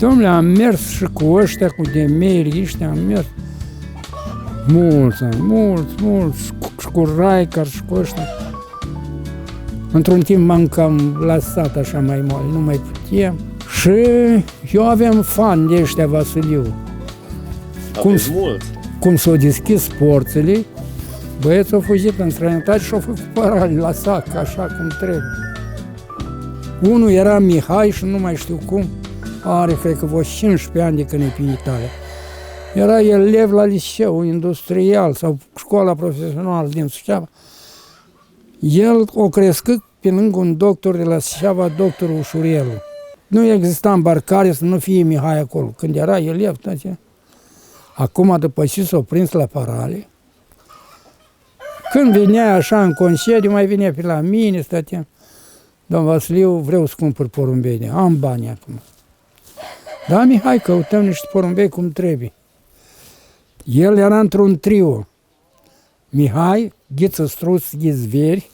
Dom'le, am mers și cu ăștia, cu demerii ăștia, am mers mulți, și cu Raicar și cu ăștia. Într-un timp m-am cam lăsat așa mai mult, nu mai puteam. Și eu aveam fan de ăștia Vasiliu. Cum s-au deschis porțile, băieții au fugit în străinătate și au făcut parale la sac, așa cum trebuie. Unul era Mihai și nu mai știu cum, are, cred că, vreo 15 ani de când e pe Italia. Era elev la liceu industrial sau școala profesională din Suceava. El o crescut pe lângă un doctor de la Suceava, doctorul Ușurelu. Nu exista îmbarcare să nu fie Mihai acolo. Când era elev, acum, după ce s-au prins la parale, când venea așa în concediu, mai venea pe la mine, stăteam. Domn Vasiliu, vreau să cumpăr porumbei. Am bani acum. Da, Mihai, căutăm niște porumbei cum trebuie. El era într-un trio. Mihai, Ghiță Struț, Ghizveri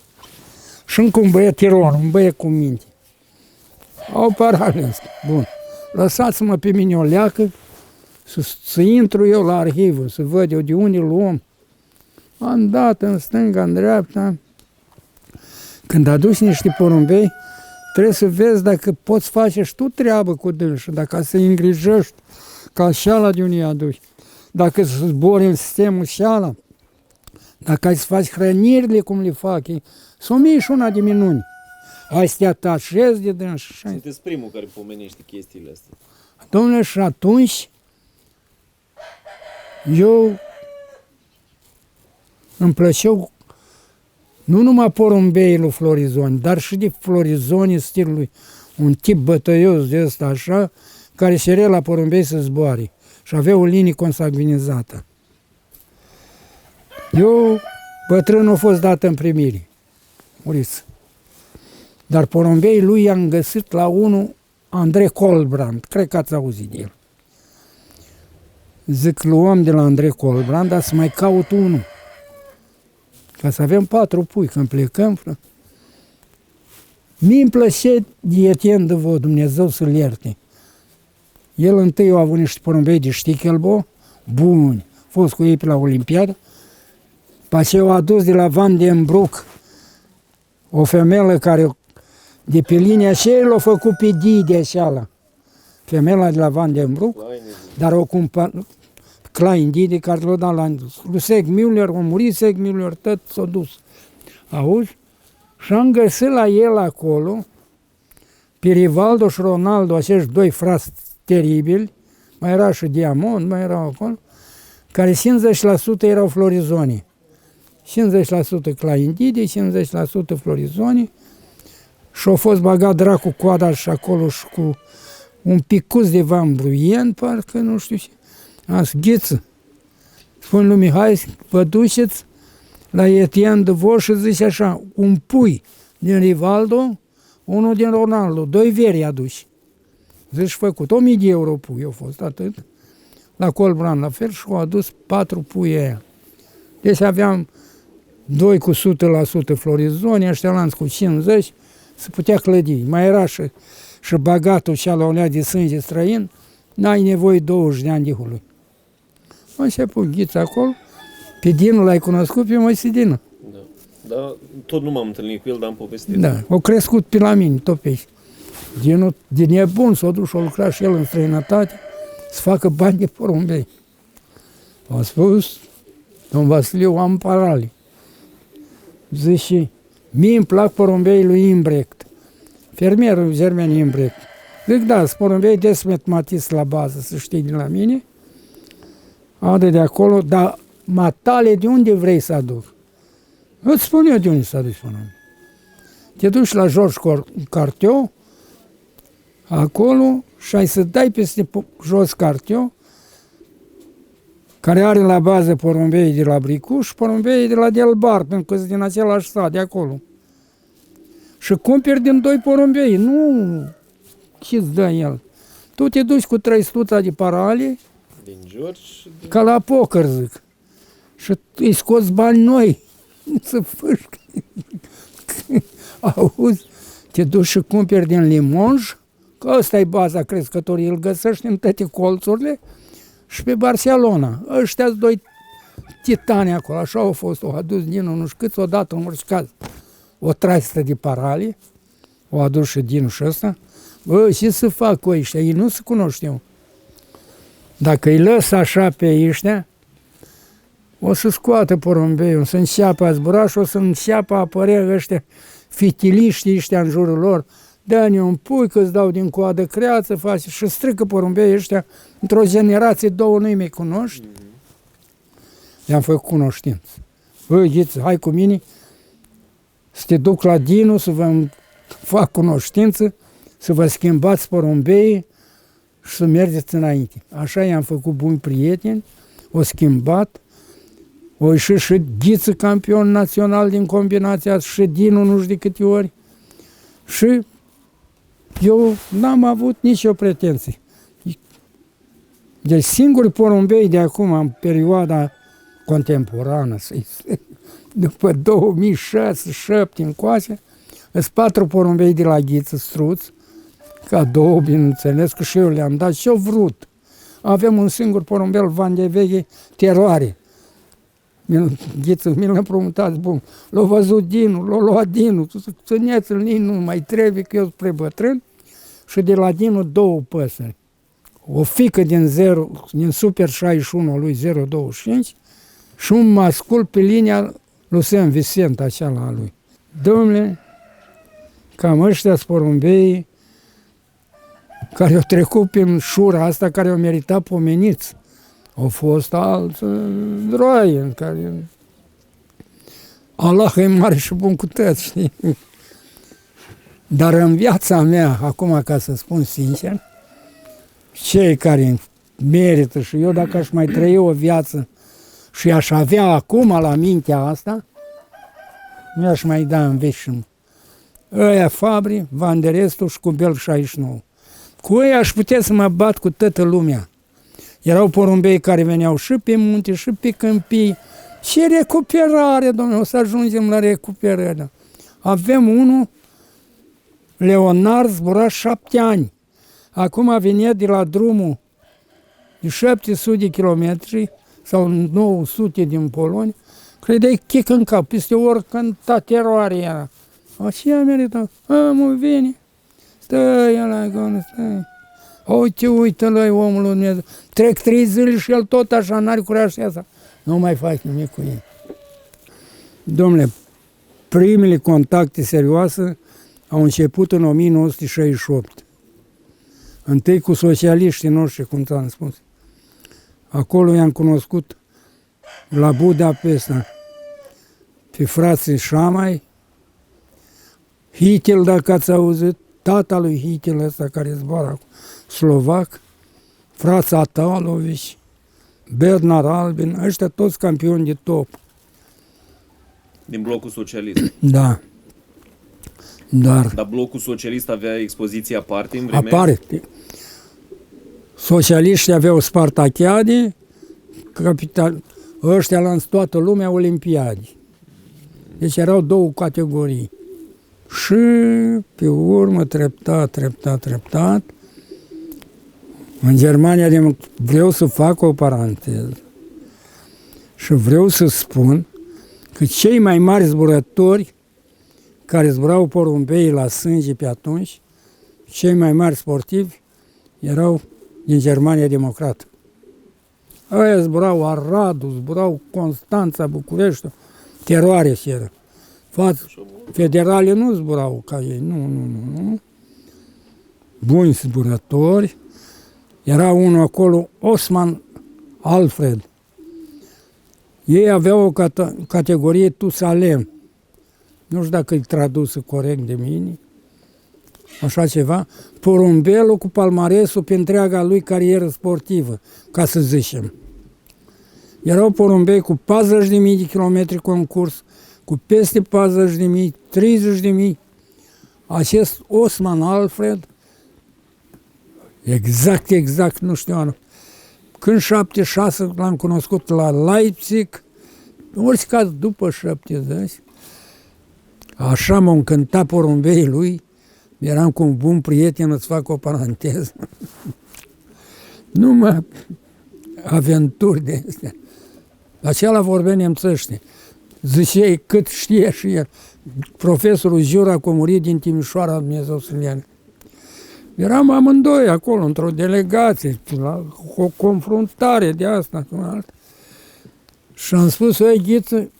și încă un băiat Iron, un băiat cu minte. Au parale ăsta. Bun. Lăsați-mă pe mine o leacă să intru eu la arhivă, să văd eu de unde luăm. Am dat în stânga, în dreapta. Când aduci niște porumbei, trebuie să vezi dacă poți face și tu treabă cu dânsul, dacă să-i îngrijești ca șeala de unde aduci, dacă să zbori în sistemul șeala, dacă ai să faci hrănirile cum le fac ei, să o și una de minuni. Ai să te atașezi de dânsul. Sunteți primul care pomenește chestiile astea. Dom'le, și atunci eu îmi plăceau nu numai porumbeii lui Florizoni, dar și de Florizoni stilului, un tip bătăios de ăsta așa, care cerea la porumbei să zboare și avea o linie consanguinizată. Eu, bătrânul, a fost dat în primire, muriți. Dar porumbeii lui i-am găsit la unul, Andrei Colbrand, cred că ați auzit de el. Zic, luăm de la Andrei Colbrand, dar să mai caut unul. Ca să avem 4 pui când plecăm. Mi-mi plăcea de Etienne de Vaux, Dumnezeu să-l ierte. El întâi a avut niște porumbei de Stichelbo, buni, a fost cu ei pe la Olimpiadă. Pe aceea a adus de la Van den Broek o femeie care de pe linia aceea l-a făcut pe Dii de aceala. Femeia de la Van den Broek, dar o cumpărat Klein Didi, care l-a dat la lui Segmüller, a murit Segmüller, tot s-a dus. Auzi? Și am găsit la el acolo, pe Rivaldo și Ronaldo, acești 2 frați teribili, mai era și Diamond, mai erau acolo, care 50% erau Florizoni. 50% Klein Didi, 50% Florizoni, și a fost băgat dracu coada și acolo și cu un picuț de Van Bruyen, parcă, nu știu ce. Azi, Ghiță, spune lui Mihai, vă duceți la Etienne de Vaux și zice așa, un pui din Rivaldo, unul din Ronaldo, 2 veri aduci. Zici, făcut, 1000 de euro pui, au fost atât. La Colbrand la fel și au adus 4 pui aia. Deci aveam 2 cu 100% Florizoni, ăștia lanți cu 50, se putea clădi. Mai era și bagatul și ala olea de sânge străin, n-ai nevoie 20 de ani de hului. A început Ghiță acolo, pe Dinu l-ai cunoscut, pe Moisidinu. Da, dar tot nu m-am întâlnit cu el, dar am povestit. Da, au crescut pe la mine, tot pe aici. Dinu, de nebun, s-a dus și a lucrat și el în străinătate să facă bani de porumbei. A spus, domn Vasiliu, am parale. Zice, mie îmi plac porumbei lui Imbrecht, fermierul germen Imbrecht. Zic, da, sunt porumbei Desmet Matis la bază, să știi de la mine. Adă de acolo, dar matale de unde vrei să aduc? Îți spun eu de unde să aduci până. Te duci la George Cartiot, acolo, și ai să dai peste jos Cartiot, care are la bază porumbei de la Bricuș și porumbei de la Delbar, pentru că sunt din același sat de acolo. Și cumperi din 2 porumbei, nu ce-ți dă el. Tu te duci cu 300 de parale, din George, ca la poker, zic. Și îi scoți bani noi. Să fâșcă. Auzi, te duci și cumperi din Limoges, că ăsta e baza crescătorii, îl găsești în toate colțurile și pe Barcelona. Ăștia-s doi titani acolo, așa au fost, au adus Dinu, nu știu câți, odată în orice caz, o traistă de parale, o adus și Dinu și ăsta. Bă, ce să fac cu ăștia? Ei nu se cunoșteau. Dacă îi lăs așa pe ăștia, o să scoată porumbeiul, o să înceapă a zbura și o să înceapă a apărea ăștia fitiliștii ăștia în jurul lor. Dă-ne un pui că-ți dau din coadă creață, face și strică porumbeii ăștia. Într-o generație, două nu-i mai cunoști. I-am făcut cunoștință. Bă, Ghiță, hai cu mine să te duc la Dinu, să vă fac cunoștință, să vă schimbați porumbeii și să mergeți înainte. Așa i-am făcut buni prieteni, o schimbat, o ieșit și Ghiță campion național din combinația, și Dinu nu știu de câte ori. Și eu n-am avut nicio pretenție. Deci singurii porumbei de acum, în perioada contemporană, după 2006-2007 încoace, sunt 4 porumbei de la Ghiță, struț, cadou, bineînțeles, că și eu le-am dat și eu vrut. Avem un singur porumbel, Van de Veche, Teroare. Ghiță, mi l-a împrumutat, bun. L-a văzut Dinu, l-a luat Dinu, țineți-l, nu mai trebuie, că eu sunt prea bătrân. Și de la Dinu 2 păsări. O fică din Super 61 lui 025 și un mascul pe linia lui San Vicent, așa la lui. Dom'le, cam ăștia-s porumbeii care au trecut prin șura asta, care au meritat pomeniți. Au fost alți droi în care Allah e mare și bun cu tăți, știi? Dar în viața mea, acum ca să spun sincer, cei care merită și eu dacă aș mai trăi o viață și aș avea acum la mintea asta, mi-aș mai da în veșnic. Ăia Fabri, Vanderestu și Cubel 69. Cu ei aș putea să mă bat cu toată lumea. Erau porumbei care veneau și pe munte, și pe câmpii. Și recuperare, domnule, o să ajungem la recuperare. Avem unul, Leonard, zbura 7 ani. Acum venea de la drumul de 700 de kilometri sau 900 din Polonia, credeai chic în cap, peste oricând Teroare era. Așa a meritat. Mă vine. Stai, ăla, stai. Uite-l, omul lui Dumnezeu. Trec 3 zile și el tot așa, n-are curaj să iasă. Nu mai faci nimic cu el. Dom'le, primele contacte serioase au început în 1968. Întâi cu socialiștii noștri, cum ți-am spus. Acolo i-am cunoscut la Budapesta pe frații Șamai, Hitel, dacă ați auzit, tata lui Hitel ăsta care zboară acum, slovac, frața Atalovici, Bernard Albin, ăștia toți campioni de top. Din blocul socialist. Da. Dar blocul socialist avea expoziție aparte în vremea? Aparte. Socialiștii aveau Spartachiade, ăștia lansă toată lumea Olimpiade. Deci erau 2 categorii. Și pe urmă, treptat, în Germania vreau să fac o paranteză și vreau să spun că cei mai mari zburători care zburau porumbeii la sânge pe atunci, cei mai mari sportivi erau din Germania Democrată. Aia zburau Aradul, zburau Constanța, București, Teroare și era. Federale nu zburau ca ei, nu. Buni zburători. Era unul acolo, Osman Alfred. Ei aveau o categorie Tusalem. Nu știu dacă e tradusă corect de mine, așa ceva. Porumbelul cu palmaresul pe întreaga lui carieră sportivă, ca să zicem. Erau porumbei cu 40.000 de kilometri concurs, cu peste 40.000, 30.000. Acest Osman Alfred, exact, nu știu anul. Când 76 l-am cunoscut la Leipzig, în orice caz după 70, așa m-au încântat porumbeii lui, Eram cu un bun prieten, îți fac o paranteză. Numai aventuri de astea. Acela vorbea nemțăște. Zicea cât știe și el. Profesorul Jura a murit din Timișoara, Dumnezeu să-l ia. Eram amândoi acolo, într-o delegație, la o confruntare de asta cu altă. Și am spus, oi, Ghiță,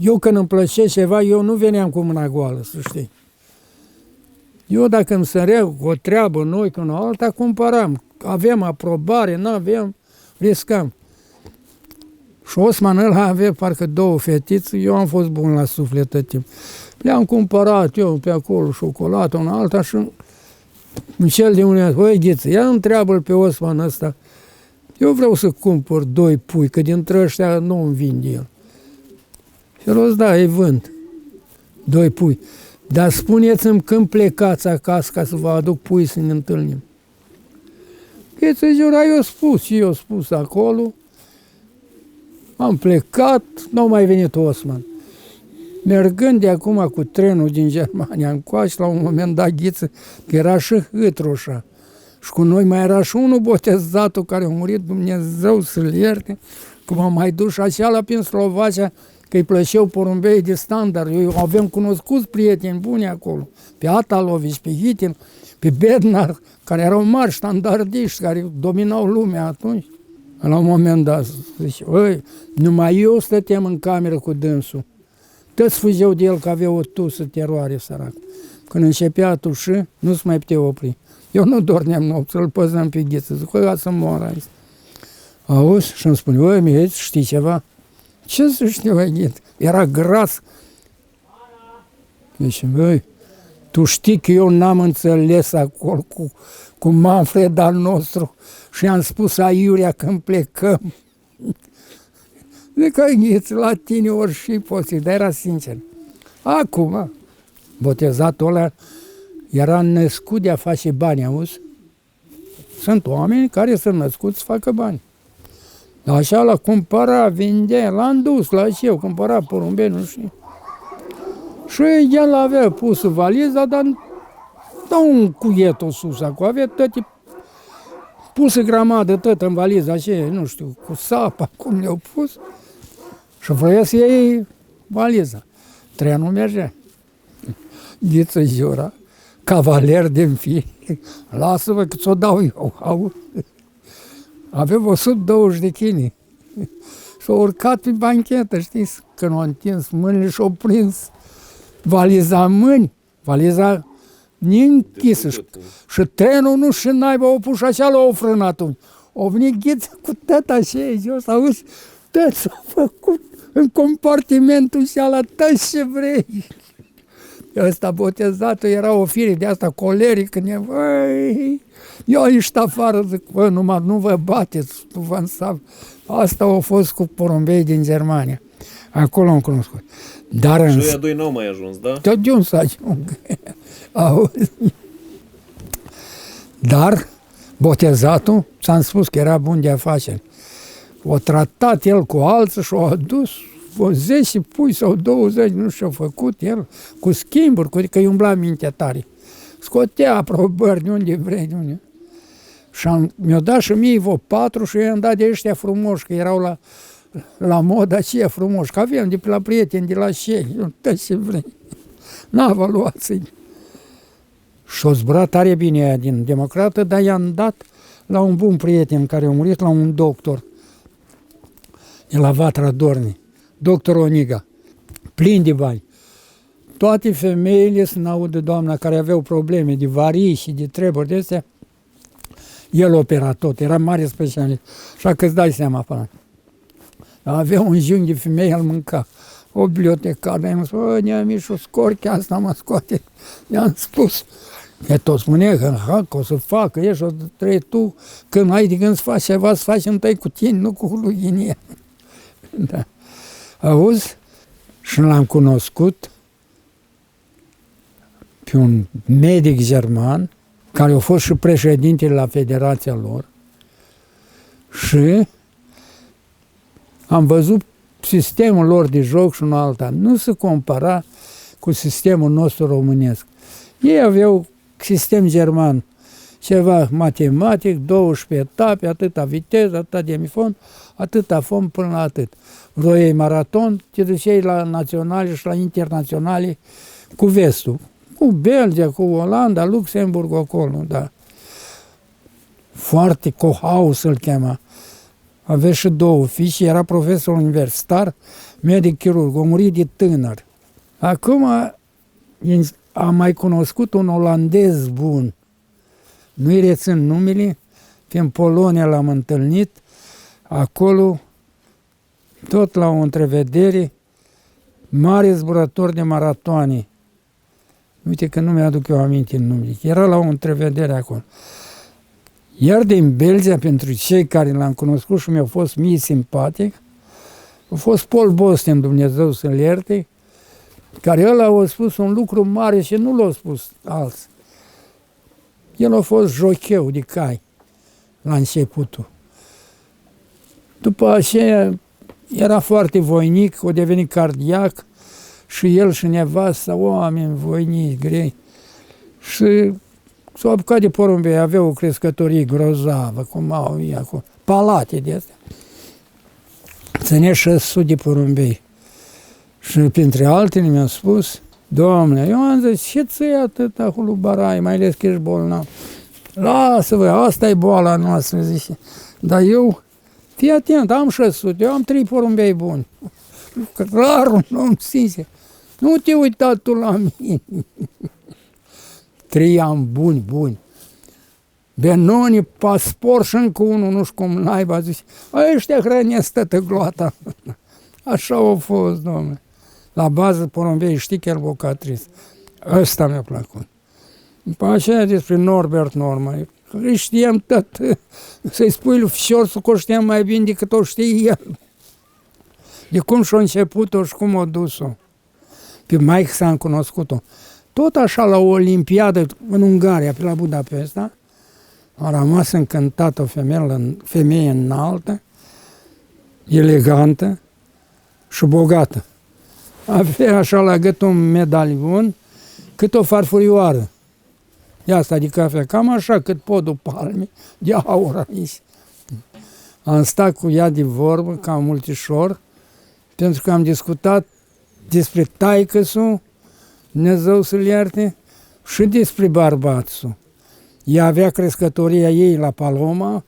eu când îmi plăcea ceva, eu nu veneam cu mâna goală, să știi. Eu dacă îmi sărea o treabă noi cu una alta, cumpăram. Aveam aprobare, n-aveam, riscam. Și Osman ăla avea parcă 2 fetițe, eu am fost bun la suflet tot timp. Le-am cumpărat eu pe acolo șocolată, una alta și în cel de unul, băi Ghiță, ia întreabă-l pe Osman ăsta, eu vreau să cumpăr 2 pui, că dintre ăștia nu îmi vinde el. Și el o zis, da, îi vând 2 pui. Dar spuneți-mi când plecați acasă ca să vă aduc pui să ne întâlnim. Ghiță Jura, eu spus acolo, am plecat, n-a mai venit Osman. Mergând de acum cu trenul din Germania încoace, la un moment dat Ghiță, că era și Hâtrușa. Și cu noi mai era și unul botezatul care a murit, Dumnezeu să-l ierte, că m-am mai dus așa prin Slovacia, că îi plăceau porumbei de standard. Eu avem cunoscuți prieteni buni acolo, pe Atalovici, pe Hitin, pe Bednar, care erau mari standardiști, care dominau lumea atunci. La un moment dat, zice, ăi, numai eu stăteam în cameră cu dânsul. Toți fugeau de el că avea o tusă teroare, sărac. Când începea a tuși, nu se mai putea opri. Eu nu dormeam nopți, îl păzam pe Ghiță, zic, ăia să moară aici. Auzi? Și îmi spune, ăi, Mihai, știi ceva? Ce să știu, Ghiță? Era gras. Deci, băi, tu știi că eu n-am înțeles acolo cu Manfred al nostru și am spus aiurea când plecăm. Zic că Ghiță, la tine ori și poți, dar era sincer. Acum, botezatul ăla era născut de a face bani, auzi? Sunt oameni care sunt născuți să facă bani. Așa l-a cumpărat, vindea, l-am dus la eu, cumpăra porumbei, nu știu. Și el avea pus valiza, dar nu un cuietul sus acolo, avea toate pusă grămadă tot în valiza aceea, nu știu, cu sapa, cum le-au pus. Și vroia să iei valiza. Trenul mergea. Ghiță Jura, cavaler din fire, lasă-mă că ți-o dau eu, auzi? Avea 120 de kg. S-a urcat pe banchetă, știți? Când a întins mâinile și-a prins valiza în mâini, valiza închisă. Și trenul nu și naiba o pus așa, l-a frânat atunci. O venit Ghiță cu tot așa, jos, auzi? Tot s-a făcut în compartimentul și ala, tot ce vrei. Ăsta botezatul era o fire de asta colerică, eu ieșit afară, zic, bă, numai nu vă bateți, nu vă însab. Asta a fost cu porumbei din Germania. Acolo am cunoscut. Dar și ăia 2 n-au mai ajuns, da? Tot de un să ajung. Auzi? Dar botezatul, ți-am spus că era bun de afaceri. O tratat el cu alții și o adus o 10 pui sau 20, nu știu, ce-a făcut el, cu schimburi, că îi umbla mintea tare. Scotea aprobări de unde vrei, de unde. Și mi-a dat și mie vreo 4 și eu i-am dat de ăștia frumoși, că erau la modă aceia frumoși, că aveam de la prieteni, de la șei, tot ce vrei. N-a valuați. Și-o zburat tare bine aia din Democrată, dar i-am dat la un bun prieten care a murit, la un doctor, de la Vatra Dornei, doctor Oniga, plin de bani. Toate femeile să n-audă doamna care aveau probleme de varii și de treburi de astea, el opera tot, era mare specialist. Așa că îți dai seama, până. Avea un jung de femei, el mânca. O bibliotecară, mi-a spus, Neamișu, scorchea asta mă scoate. I-am spus, că tot spunea că o să facă, ești, o să trăi tu, când ai de gând să faci ceva, să faci întâi cu tine, nu cu luginia. Da. Auzi? Și l-am cunoscut pe un medic german, care a fost și președintele la federația lor, și am văzut sistemul lor de joc și un alta. Nu se compara cu sistemul nostru românesc. Ei aveau sistem german, ceva matematic, 12 etape, atâta viteză, atâta demifond, atâta fond până la atât. Vroiei maraton, te duceai la naționale și la internaționale cu vestul. Cu Belgia, cu Olanda, Luxemburg, acolo, da. Foarte Kohaus îl chema. Avea și 2 fii și era profesor universitar, medic chirurg, a murit de tânăr. Acum am mai cunoscut un olandez bun. Nu-i rețin numele, în Polonia l-am întâlnit, acolo, tot la o întrevedere, mare zburător de maratoane. Uite că nu mi-aduc eu aminte în numele. Era la o întrevedere acolo. Iar din Belgia, pentru cei care l-am cunoscut și mi-au fost mie simpatic, a fost Paul Boston, Dumnezeu să-l ierte, care ăla a spus un lucru mare și nu l-a spus alții. El a fost jocheu de cai la începutul. După aceea era foarte voinic, a devenit cardiac și el și nevasta, oameni voinici, grei. Și s-au apucat de porumbei, avea o crescătorie grozavă, cum au ei acolo, palate de astea. Ținea 600 de porumbei. Și printre altele mi-a spus, Doamne, eu am zis, ce ți-i atâta hulubarai, mai ales că ești bolnav? Lasă-vă, asta e boala noastră, zice. Dar eu, fii atent, am 600, eu am 3 porumbei buni. Clar un om sincer. Nu te uita tu la mine. 3 am buni. Benoni, pasport și încă unul, nu știu cum naiba, zice, ăștia hrănesc tătă gloata. Așa a fost, domnule. La bază, porumbei, știi chiar bocatrice. Ăsta mi-a plăcut. După aceea despre Norbert Norman. Îi știam tot. Să-i spui lui Fișorsu că o știam mai bine decât o știe el. De cum și-a început-o și cum a dus-o. Pe Mike s-am cunoscut-o. Tot așa la o olimpiadă în Ungaria, pe la Budapesta, a rămas încântată o femeie înaltă, elegantă și bogată. Avea așa la gât un medalion cât o farfurioară. De asta de cafea, cam așa cât podul palmei, de aur aici. Am stat cu ea de vorbă, cam multișor, pentru că am discutat despre taică-su, Dumnezeu să-l ierte, și despre bărbatul. Ea avea crescătoria ei la Paloma,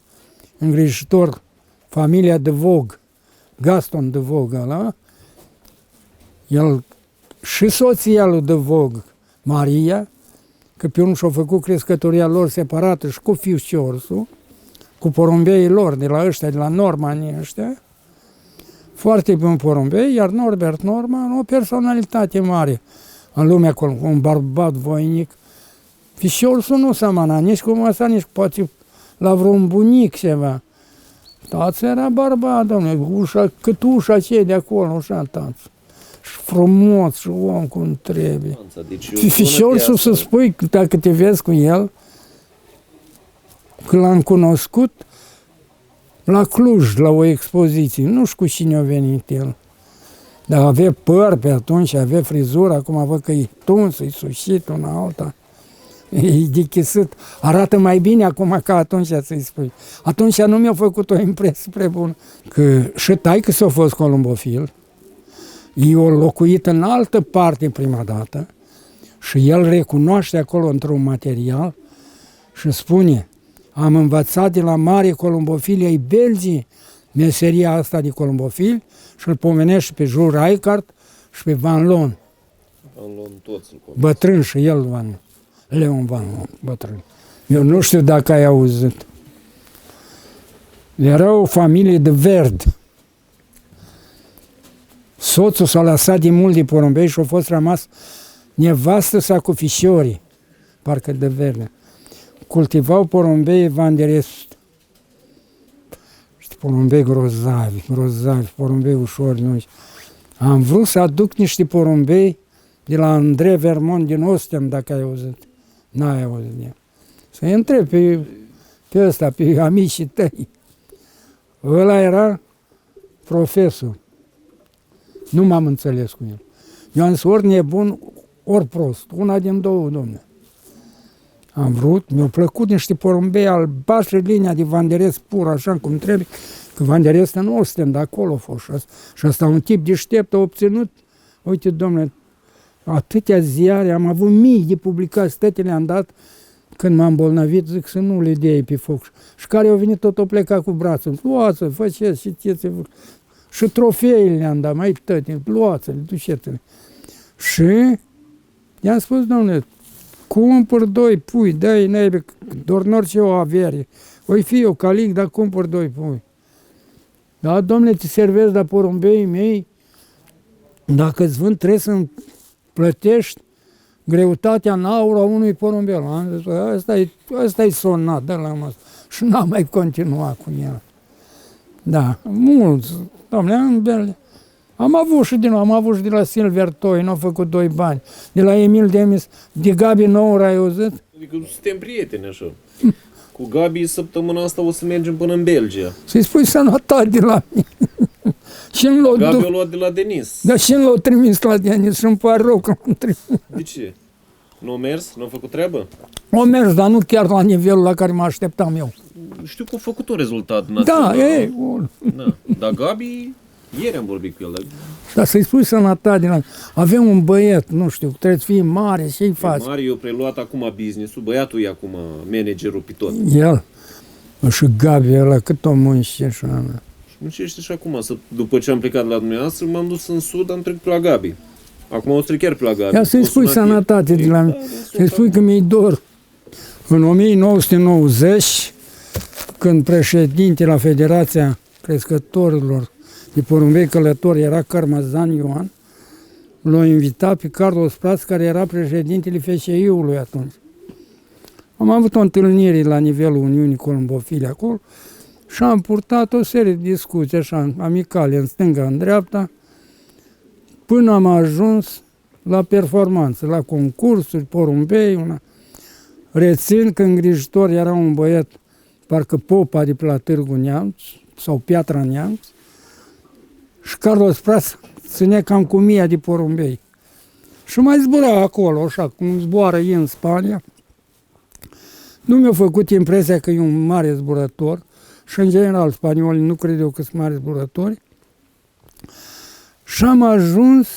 îngrijitor, familia de Vog, Gaston de Vog ăla, el și soția lui de Vog, Maria, că pe unul și-a făcut crescătoria lor separată și cu fiuciorsul, cu porumbeii lor, de la ăștia, de la Normani ăștia, foarte bun porumbei, iar Norbert Norman, o personalitate mare în lumea acolo, un bărbat voinic. Fișorsul nu seamănă nici cu ăsta, nici poate la vreun bunic ceva. Tață era bărbat, domnule, cât ușa aceea de acolo, ușa tață. Și frumos, și om cum trebuie. Deci, Fișorsul să spui, dacă te vezi cu el, că l-am cunoscut la Cluj, la o expoziție. Nu știu cu cine a venit el. Dar avea păr pe atunci, avea frizură, acum văd că e tuns, e sușit una alta. E dechisit. Arată mai bine acum ca atunci, să-i spui. Atunci nu mi-a făcut o impresie prea bună. Că și taică s-a fost columbofil. Eu locuit în altă parte prima dată și el recunoaște acolo într-un material și spune: am învățat de la mare columbofili ai Belgii meseria asta de columbofil și îl pomenește pe Jules Reichardt și pe Van Loon. Bătrân și el, Leon Van Loon, bătrân. Eu nu știu dacă ai auzit. Era o familie de verd. Soțul s-a lăsat de mult de porumbei și a fost rămas nevastă sa cu fișorii, parcă de verde. Cultivau porumbei Vanderest. Porumbei grozavi, porumbei ușor. Am vrut să aduc niște porumbei de la André Vermont din Ostem, dacă ai auzit. N-ai auzit de el. Să-i întreb pe ăsta, pe amicii tăi. Ăla era profesor. Nu m-am înțeles cu el. Eu am zis ori nebun, ori prost. Una din două, domne. Am vrut, mi-au plăcut niște porumbei albaștri, linia de vanderes pur, așa cum trebuie, că vanderes nu o suntem de acolo a fost. Și asta un tip deștept a obținut, uite, domnule, atâtea ziare, am avut mii de publicații, toate le-am dat, când m-am bolnavit, zic să nu le dea pe foc. Și care au venit, tot o pleca cu brațul. Luați-o, faceți, citiți. Și trofeile le-am dat, mai toate, luați-le, duceți-le. Și i-am spus, domnule, cumpăr 2 pui, dă-i naibe, doar în orice o avere. Voi fi eu calic, dar cumpăr 2 pui. Da, domnule, ți servesc de porumbeii mei, dacă îți vând, trebuie să-mi plătești greutatea în aur a unui porumbel. Am zis, ăsta-i sonat, dă la masă. Și n-am mai continuat cu el. Da, mulți, domnule, am avut și de la Silver Toy, n-au făcut 2 bani. De la Emil Demis, de Gabi Nour, ai auzit? Adică suntem prieteni așa. Cu Gabi săptămâna asta o să mergem până în Belgia. Să-i spui sănătate de la mine. Gabi o luat de la Denis. Da, și l-au trimis la Denis și îmi pare rău că l-am trimis. De ce? Nu a mers? Nu a făcut treabă? O mers, dar nu chiar la nivelul la care mă așteptam eu. Știu că a făcut un rezultat Da, național. Da. Dar Gabi, ieri am vorbit cu el. Dar să-i spui sănătate de la mine. Avem un băiet, nu știu, trebuie să fie mare, ce-i faci? Mario a preluat acum business-ul, băiatul e acum managerul pe tot. El și Gabi ăla, cât o muncește și ana. Și muncește și acum, după ce am plecat la dumneavoastră, m-am dus în sud, am trecut pe la Gabi. Acum o să trec chiar pe la Gabi. Ia să-i spui sănătate de la mine, să-i spui că mi-i dor. În 1990, când președinte la Federația Crescătorilor de Porumbei Călători era Carmazan Ioan, l-a invitat pe Carlos Prats, care era președintele FCI-ului atunci. Am avut o întâlnire la nivelul Uniunii Columbofile acolo și am purtat o serie de discuții așa, amicale, în stânga, în dreapta, până am ajuns la performanță, la concursuri, porumbei, una. Rețin că îngrijitor era un băiat, parcă Popa de pe la Târgu Neamț, sau Piatra Neamț, și Carlos Prats ține cam cu 1000 de porumbei. Și mai zbura acolo, așa, cum zboară ei în Spania. Nu mi-a făcut impresia că e un mare zburător și, în general, spaniolii nu cred eu că sunt mari zburători. Și am ajuns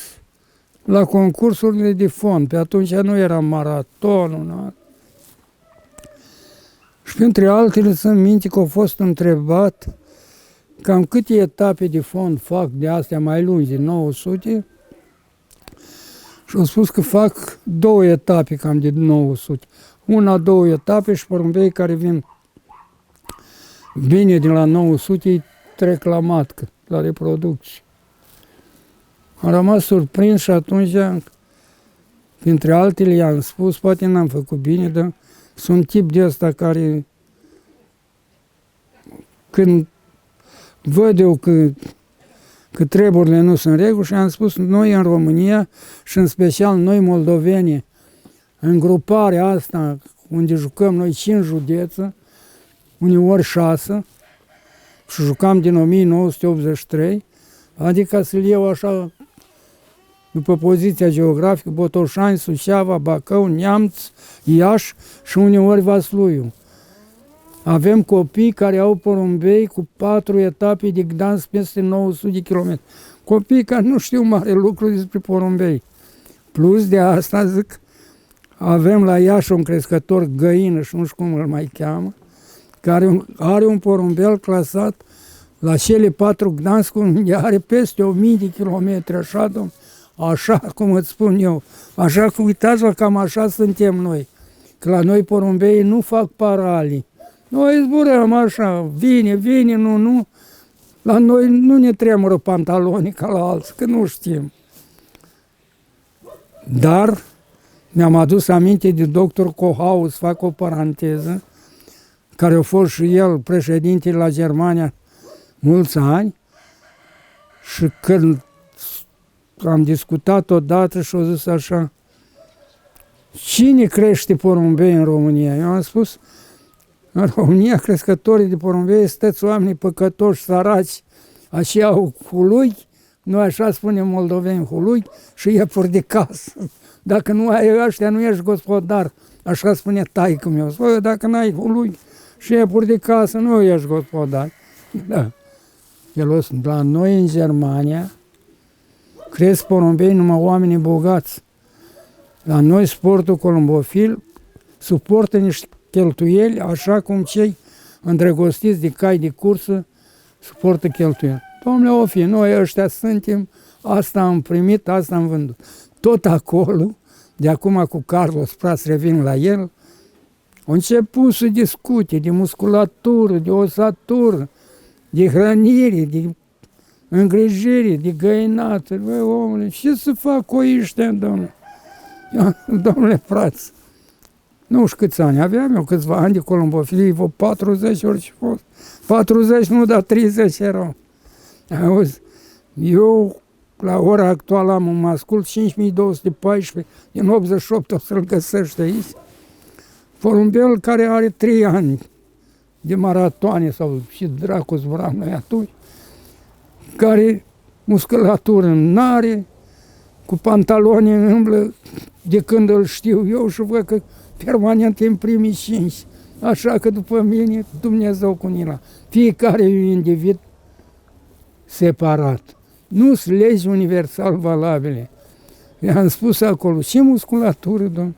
la concursurile de fond. Pe atunci nu era maratonul. Și printre altele țin minte că a fost întrebat cam câte etape de fond fac de astea mai lungi, de 900, și au spus că fac 2 etape cam de 900. 1-2 etape și porumbei care vin bine de la 900 trec la matcă, la reproducție. Am rămas surprins și atunci, printre altele, i-am spus, poate n-am făcut bine, dar sunt tip de ăsta care, când văd eu că treburile nu sunt reguli, și am spus, noi în România și în special noi moldoveni, în gruparea asta unde jucăm noi 5 județe, uneori 6, și jucam din 1983, adică să-l iau așa după poziția geografică, Botoșani, Suceava, Bacău, Neamț, Iași și uneori Vasluiu. Avem copii care au porumbei cu 4 etape de Gdansk peste 900 de kilometri. Copii care nu știu mare lucru despre porumbei. Plus de asta, zic, avem la Iași un crescător Găină, și nu știu cum îl mai cheamă, care are un porumbel clasat la cele 4 Gdansk, unde are peste 1000 de kilometri, așa cum îți spun eu. Așa că uitați-vă, cam așa suntem noi. Că la noi porumbeii nu fac paralii. Noi zburăm așa, vine, nu. La noi nu ne tremură pantalonii ca la alții, că nu știm. Dar mi-am adus aminte de doctor Kohaus, fac o paranteză, care a fost și el președinte la Germania mulți ani, și când am discutat odată și a zis așa, cine crește porumbei în România? Eu am spus, în România crescătorii de porumbei sunteți oamenii păcătoși, săraci, așa au hului, noi așa spunem moldoveni, hului și iepuri de casă. Dacă nu ai ăștia, nu ești gospodar. Așa spune taică meu, bă, dacă n-ai lui șefuri de casă, nu ești gospodar. Da. El la noi în Germania cresc porumbei numai oamenii bogați. La noi sportul columbofil suportă niște cheltuieli așa cum cei îndrăgostiți de cai de cursă suportă cheltuieli. Dom'le, o fi, noi ăștia suntem, asta am primit, asta am vândut. Tot acolo, de acum cu Carlos Prats, revin la el, au început să discute de musculatură, de osatură, de hrănire, de îngrijire, de găinată. Băi, omule, ce să fac cu ăștia, domnule? Domnule Prats, nu știu câți ani aveam eu, câțiva ani de columbofilie, vreo 40 ori ce fost. 40 nu, dar 30 erau. Auzi, eu la ora actuală am un mascul 5214, din 88 o să-l găsești aici. Porumbel care are 3 ani de maratoane sau și dracu zburam noi atunci, care musculatură n-are, cu pantaloni îmblă de când îl știu eu și văd că permanent e în primii 5. Așa că după mine, Dumnezeu cu mila. Fiecare e un individ separat. Nu sunt legi universal valabile. I-am spus acolo, ce musculatură, domnule?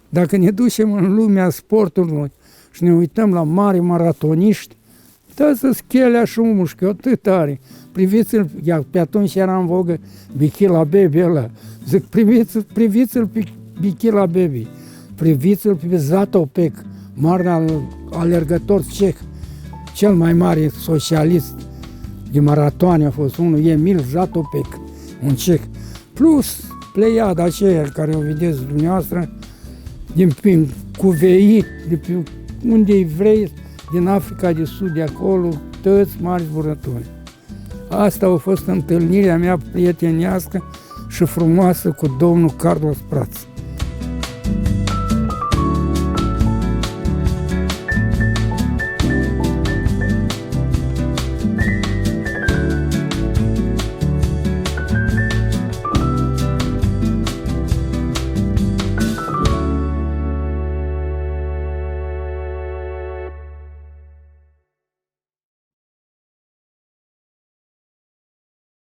Dacă ne ducem în lumea sportului și ne uităm la mari maratoniști, da să schelea și umușcă, atât are. Priviți-l, pe atunci era în vogă Bikila Baby ăla. Zic, priviți-l pe Bikila Baby, priviți-l pe Zatopek, mare alergător ceh, cel mai mare socialist de maratoane a fost unul, Emil Zatopek, un ceh, plus pleiada aceea care o vedeți dumneavoastră, din Cuveit, de pe unde vrei, din Africa de Sud, de acolo, toți mari zburători. Asta a fost întâlnirea mea prietenească și frumoasă cu domnul Carlos Prats.